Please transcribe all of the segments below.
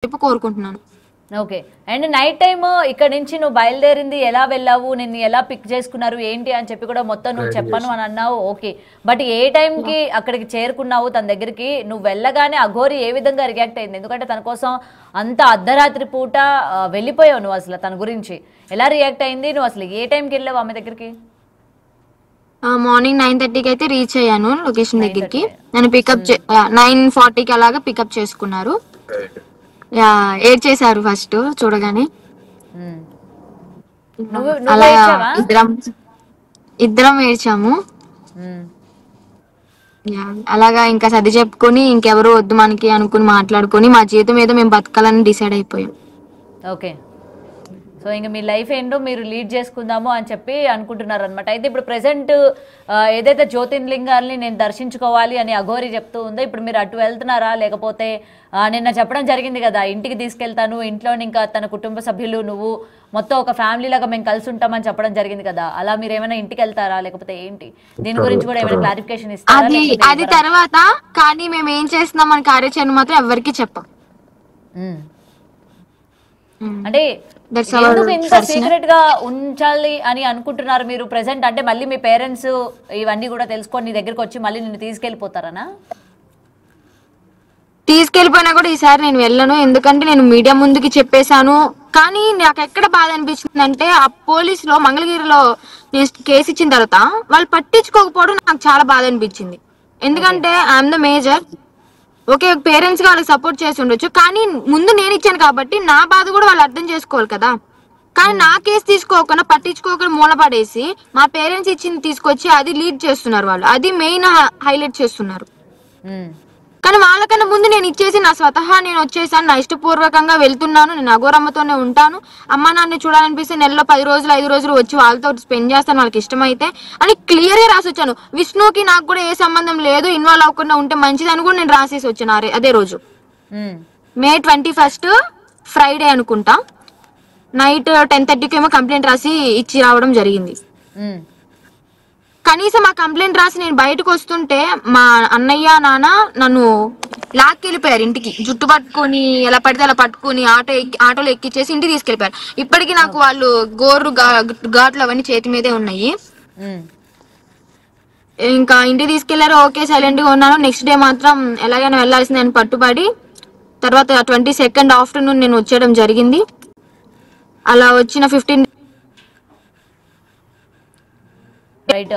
చెప్పి కోరుకుంటున్నాను. Okay. And night time ఇక్కడ నుంచి నువ్వు బయలుదేరింది ఎలా వెళ్ళావు, నిన్ను ఎలా పిక్ చేసుకున్నారు ఏంటి అని చెప్పి కూడా మొత్తం నువ్వు చెప్పను అని అన్నావు. ఓకే, బట్ ఏ టైంకి అక్కడికి చేరుకున్నావు తన దగ్గరికి? నువ్వు వెళ్ళగానే అఘోరి ఏ విధంగా రియాక్ట్ అయింది? ఎందుకంటే తన కోసం అంత అర్ధరాత్రి పూట వెళ్ళిపోయావు నువ్వు, అసలు తన గురించి ఎలా రియాక్ట్ అయింది? నువ్వు అసలు ఏ టైంకి వెళ్ళావు ఆమె దగ్గరికి? మార్నింగ్ 9:30కి అయితే రీచ్ అయ్యాను లొకేషన్ దగ్గరికి. నన్ను పికప్ 9:40కి అలాగా పికప్ చేసుకున్నారు. ఏడ్ చేశారు ఫస్ట్ చూడగానే. అలా ఇద్దరం ఏడ్చాము. అలాగా ఇంకా సర్ది చెప్పుకొని ఇంకెవరు వద్దు మనకి అనుకుని మాట్లాడుకొని మా జీవితం ఏదో మేము బతకాలని డిసైడ్ అయిపోయాం. ఓకే, సో ఇంకా మీ లైఫ్ ఏంటో మీరు లీడ్ చేసుకుందాము అని చెప్పి అనుకుంటున్నారు అనమాట. అయితే ఇప్పుడు ప్రెసెంట్ ఏదైతే జ్యోతిర్లింగాల్ని నేను దర్శించుకోవాలి అని అఘోరి చెప్తూ ఉందో, ఇప్పుడు మీరు అటు వెళ్తున్నారా? లేకపోతే నిన్న చెప్పడం జరిగింది కదా ఇంటికి తీసుకెళ్తాను, ఇంట్లో ఇంకా తన కుటుంబ సభ్యులు నువ్వు మొత్తం ఒక ఫ్యామిలీ లాగా మేము కలిసి ఉంటామని చెప్పడం జరిగింది కదా, అలా మీరు ఏమైనా ఇంటికి వెళ్తారా లేకపోతే ఏంటి? దీని గురించి కూడా ఏమైనా క్లారిఫికేషన్ ఇస్తారా? అది తర్వాత కానీ మేము ఏం చేస్తున్నాం అని కార్యాచరణ మాత్రం ఎవరికి చెప్పం. అంటే ఎందుకు ఇంత సీక్రెట్ గా ఉంచాలి అని అనుకుంటున్నారు మీరు ప్రెసెంట్? అంటే మళ్ళీ మీ పేరెంట్స్ ఇవన్నీ కూడా తెలుసుకొని నీ దగ్గరికి వచ్చి మళ్ళీ నిన్ను తీసుకెళ్లిపోతారనా? తీసుకెళ్లిపోయినా కూడా ఈసారి నేను వెళ్ళను, ఎందుకంటే నేను మీడియా ముందుకి చెప్పేశాను. కానీ నాకు ఎక్కడ బాధ అనిపించింది అంటే ఆ పోలీసులో మంగళగిరిలో నేను కేసు ఇచ్చిన తర్వాత వాళ్ళు పట్టించుకోకపోవడం నాకు చాలా బాధ అనిపించింది. ఎందుకంటే I'm the major. Okay, parents గా వాళ్ళకి సపోర్ట్ చేసి ఉండొచ్చు, కానీ ముందు నేను ఇచ్చాను కాబట్టి నా బాధ కూడా వాళ్ళు అర్థం చేసుకోవాలి కదా. కానీ నా కేసు తీసుకోకుండా పట్టించుకోకుండా మూలపడేసి మా పేరెంట్స్ ఇచ్చింది తీసుకొచ్చి అది లీడ్ చేస్తున్నారు వాళ్ళు, అది మెయిన్ హైలైట్ చేస్తున్నారు. కానీ వాళ్ళకన్నా ముందు నేను ఇచ్చేసి నా స్వతహా నేను వచ్చేసాను, నా ఇష్టపూర్వకంగా వెళ్తున్నాను, నేను అఘోరమ్మతోనే ఉంటాను, అమ్మ నాన్న చూడాలనిపిస్తే నెలలో 10 రోజులు 5 రోజులు వచ్చి వాళ్ళతో స్పెండ్ చేస్తాను వాళ్ళకి ఇష్టమైతే అని క్లియర్ గా రాసి వచ్చాను. విష్ణుకి నాకు కూడా ఏ సంబంధం లేదు, ఇన్వాల్వ్ అవ్వకుండా ఉంటే మంచిది అని కూడా నేను రాసేసి వచ్చాను అదే రోజు. మే 21 ఫ్రైడే అనుకుంటా, నైట్ 10:30కి ఏమో కంప్లైంట్ రాసి ఇచ్చి రావడం జరిగింది. కనీసం ఆ కంప్లైంట్ రాసి నేను బయటకు వస్తుంటే మా అన్నయ్య నాన్న నన్ను లాక్కెళ్ళిపోయారు ఇంటికి, జుట్టు పట్టుకొని ఎలా పడితే అలా పట్టుకుని ఆటోలో ఎక్కిచ్చేసి ఇంటికి తీసుకెళ్లిపోయారు. ఇప్పటికీ నాకు వాళ్ళు గోర్రు ఘాట్లు అవన్నీ చేతి మీదే ఉన్నాయి. ఇంకా ఇంటికి తీసుకెళ్లారు. ఓకే, సైలెంట్ గా ఉన్నాను. నెక్స్ట్ డే మాత్రం ఎలాగైనా వెళ్లాల్సింది అని పట్టుబడి తర్వాత 22 ఆఫ్టర్నూన్ నేను వచ్చేయడం జరిగింది. అలా వచ్చిన 15 రైట్,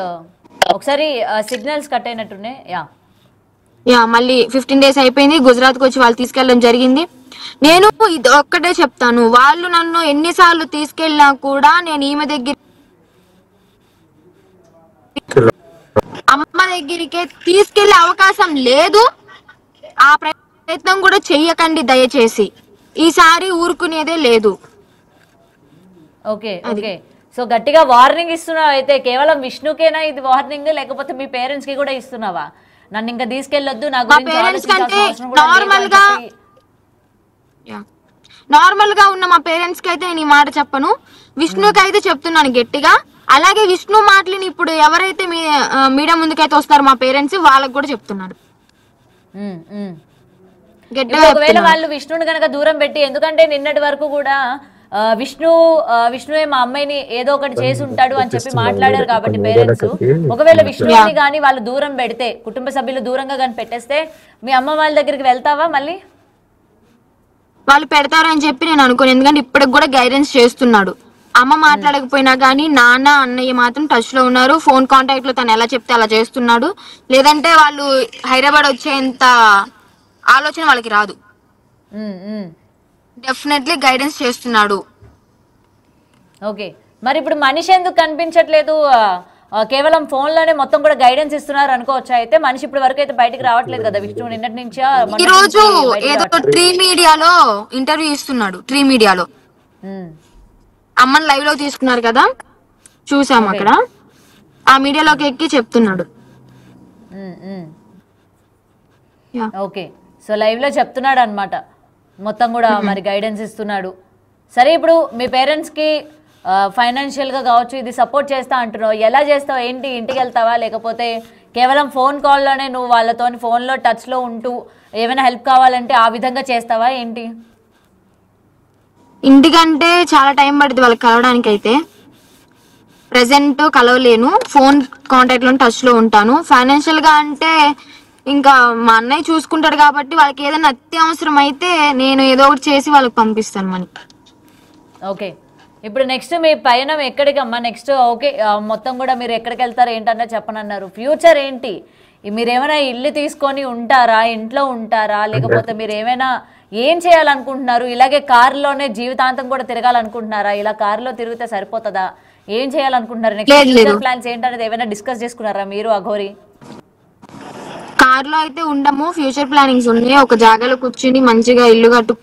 ఒకసారి సిగ్నల్స్ కట్ అయినట్టున్నాయి. మళ్ళీ 15 days అయిపోయింది. గుజరాత్ కు వచ్చి వాళ్ళు తీసుకెళ్ళడం జరిగింది. నేను ఇది ఒక్కటే చెప్తాను, వాళ్ళు నన్ను ఎన్నిసార్లు తీసుకెళ్ళినా కూడా నేను ఈమె దగ్గర అమ్మ దగ్గరికే తీసుకెళ్లే అవకాశం లేదు. ఆ ప్రయత్నం కూడా చెయ్యకండి దయచేసి, ఈసారి ఊరుకునేదే లేదు. ఓకే ఓకే, సో గట్టిగా వార్నింగ్ ఇస్తున్నావు. అయితే కేవలం విష్ణుకేనా ఇది వార్నింగ్, లేకపోతే మీ పేరెంట్స్ కి కూడా ఇస్తున్నావా? నన్ను ఇంకా తీసుకెళ్ళొద్దు, నా గురించి నార్మల్ గా ఉన్న మా పేరెంట్స్ కి అయితే నేను ఈ మాట చెప్పను, విష్ణుకి అయితే చెప్తున్నాను గట్టిగా. అలాగే విష్ణు మాటలని ఇప్పుడు ఎవరైతే మీడియా ముందుకైతే వస్తారో మా పేరెంట్స్ వాళ్ళకి కూడా చెప్తున్నారు. ఒకవేళ వాళ్ళు విష్ణుని కనుక దూరం పెట్టి, ఎందుకంటే నిన్నటి వరకు కూడా విష్ణువే మా అమ్మాయిని ఏదో ఒకటి చేసి ఉంటాడు అని చెప్పి మాట్లాడారు కాబట్టి పేరెంట్స్, ఒకవేళ విష్ణుని గాని వాళ్ళు దూరం పెడితే, కుటుంబ సభ్యులు దూరంగా కానీ పెట్టేస్తే మీ అమ్మ వాళ్ళ దగ్గరికి వెళ్తావా మళ్ళీ? వాళ్ళు పెడతారని చెప్పి నేను అనుకోను, ఎందుకంటే ఇప్పటికి కూడా గైడెన్స్ చేస్తున్నాడు. అమ్మ మాట్లాడకపోయినా కానీ నాన్న అన్నయ్య మాత్రం టచ్ లో ఉన్నారు. ఫోన్ కాంటాక్ట్ లో తను ఎలా చెప్తే అలా చేస్తున్నాడు. లేదంటే వాళ్ళు హైదరాబాద్ వచ్చేంత ఆలోచన వాళ్ళకి రాదు. డెఫినెట్లీ గైడెన్స్ చేస్తున్నాడు. ఓకే, మరి ఇప్పుడు మనిషి ఎందుకు కనిపించట్లేదు? కేవలం ఫోన్ లోనే మొత్తం కూడా గైడెన్స్ ఇస్తున్నారు అనుకోవచ్చా? అయితే మనిషి ఇప్పుడు వరకు అయితే బయటకు రావట్లేదు కదా విష్ణు, నిన్నటి నుంచి. ఈ రోజు ఏదో ట్రీ మీడియాలో ఇంటర్వ్యూ ఇస్తున్నాడు. ట్రీ మీడియాలో అమ్మని లైవ్ లో తీసుకున్నారు కదా, చూసాం అక్కడ. ఆ మీడియాలోకి ఎక్కి చెప్తున్నాడు. ఓకే, సో లైవ్ లో చెప్తున్నాడు అన్నమాట మొత్తం కూడా, మరి గైడెన్స్ ఇస్తున్నాడు. సరే, ఇప్పుడు మీ పేరెంట్స్కి ఫైనాన్షియల్గా కావచ్చు ఇది సపోర్ట్ చేస్తా అంటున్నావు, ఎలా చేస్తావు ఏంటి? ఇంటికి వెళ్తావా లేకపోతే కేవలం ఫోన్ కాల్లోనే నువ్వు వాళ్ళతో ఫోన్లో టచ్లో ఉంటూ ఏమైనా హెల్ప్ కావాలంటే ఆ విధంగా చేస్తావా ఏంటి? ఇంటికంటే చాలా టైం పడుతుంది వాళ్ళకి కలవడానికి. అయితే ప్రెసెంట్ కలవలేను, ఫోన్ కాంటాక్ట్ లో టచ్ లో ఉంటాను. ఫైనాన్షియల్ గా అంటే ఇంకా మా అన్నయ్య చూసుకుంటాడు కాబట్టి వాళ్ళకి ఏదైనా అత్యవసరం అయితే నేను ఏదో ఒకటి చేసి వాళ్ళకి పంపిస్తాను మనీ. ఓకే, ఇప్పుడు నెక్స్ట్ మీ పయనం ఎక్కడికమ్మా నెక్స్ట్? ఓకే, మొత్తం కూడా మీరు ఎక్కడికి వెళ్తారు ఏంటన్నా చెప్పనన్నారు. ఫ్యూచర్ ఏంటి? మీరు ఏమైనా ఇల్లు తీసుకొని ఉంటారా, ఇంట్లో ఉంటారా, లేకపోతే మీరు ఏమైనా ఏం చేయాలనుకుంటున్నారు? ఇలాగే కారులోనే జీవితాంతం కూడా తిరగాలనుకుంటున్నారా? ఇలా కారులో తిరిగితే సరిపోతుందా? ఏం చేయాలనుకుంటున్నారు? నెక్స్ట్ ఫ్యూచర్ ప్లాన్స్ ఏంటనేది ఏమైనా డిస్కస్ చేసుకున్నారా మీరు అఘోరి? కార్ లో అయితే ఉండము, ఫ్యూచర్ ప్లానింగ్స్ ఉన్నాయి. ఒక జాగాలో కూర్చుని మంచిగా ఇల్లు కట్టు,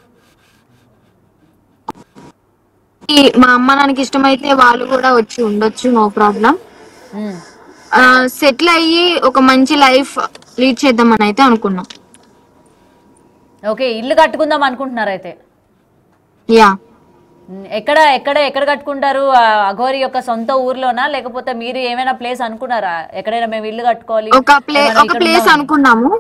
మా అమ్మ నాన్నకి ఇష్టమైతే వాళ్ళు కూడా వచ్చి ఉండొచ్చు, నో ప్రాబ్లం. సెటిల్ అయ్యి ఒక మంచి లైఫ్ లీడ్ చేద్దామని అయితే అనుకున్నాం. ఓకే, ఇల్లు కట్టుకుందాం అనుకుంటున్నారు అయితే? యా. ఎక్కడ ఎక్కడ ఎక్కడ కట్టుకుంటారు? అఘోరి యొక్క సొంత ఊర్లోనా, లేకపోతే మీరు ఏమైనా ప్లేస్ అనుకున్నారా ఎక్కడైనా మేము ఇల్లు కట్టుకోవాలి? ఒక ప్లేస్ అనుకున్నాము.